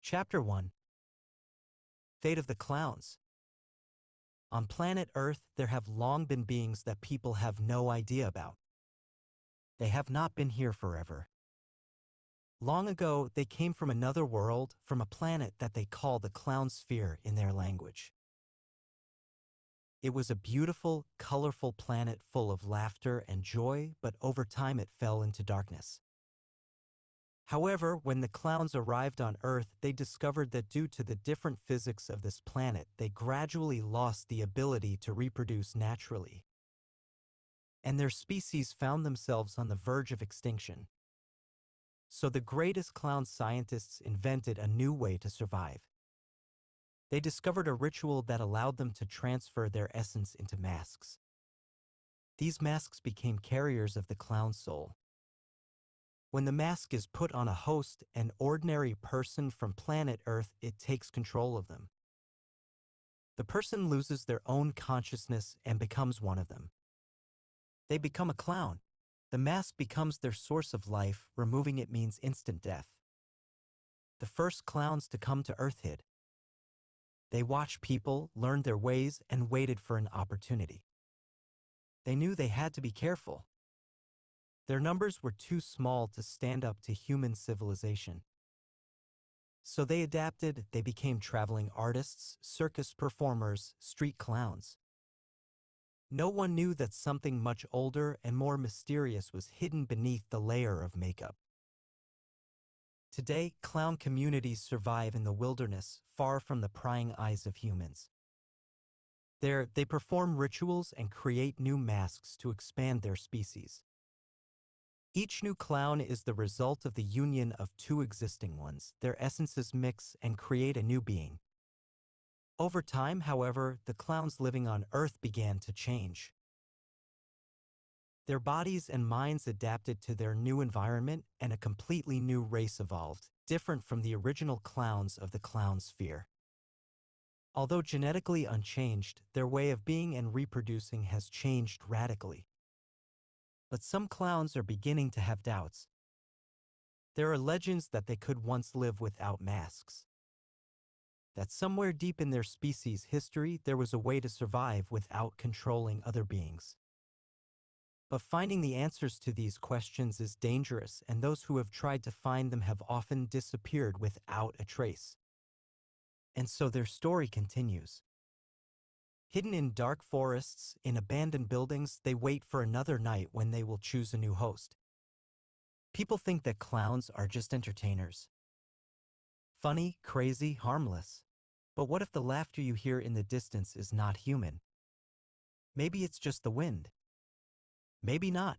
Chapter 1. Fate of the Clowns. On planet Earth, there have long been beings that people have no idea about. They have not been here forever. Long ago, they came from another world, from a planet that they call the Clown Sphere in their language. It was a beautiful, colorful planet full of laughter and joy, but over time it fell into darkness. However, when the clowns arrived on Earth, they discovered that due to the different physics of this planet, they gradually lost the ability to reproduce naturally. And their species found themselves on the verge of extinction. So the greatest clown scientists invented a new way to survive. They discovered a ritual that allowed them to transfer their essence into masks. These masks became carriers of the clown soul. When the mask is put on a host, an ordinary person from planet Earth, it takes control of them. The person loses their own consciousness and becomes one of them. They become a clown. The mask becomes their source of life, removing it means instant death. The first clowns to come to Earth hid. They watched people, learned their ways, and waited for an opportunity. They knew they had to be careful. Their numbers were too small to stand up to human civilization. So they adapted, they became traveling artists, circus performers, street clowns. No one knew that something much older and more mysterious was hidden beneath the layer of makeup. Today, clown communities survive in the wilderness, far from the prying eyes of humans. There, they perform rituals and create new masks to expand their species. Each new clown is the result of the union of two existing ones. Their essences mix and create a new being. Over time, however, the clowns living on Earth began to change. Their bodies and minds adapted to their new environment, and a completely new race evolved, different from the original clowns of the Clown Sphere. Although genetically unchanged, their way of being and reproducing has changed radically. But some clowns are beginning to have doubts. There are legends that they could once live without masks. That somewhere deep in their species' history, there was a way to survive without controlling other beings. But finding the answers to these questions is dangerous, and those who have tried to find them have often disappeared without a trace. And so their story continues. Hidden in dark forests, in abandoned buildings, they wait for another night when they will choose a new host. People think that clowns are just entertainers. Funny, crazy, harmless. But what if the laughter you hear in the distance is not human? Maybe it's just the wind. Maybe not.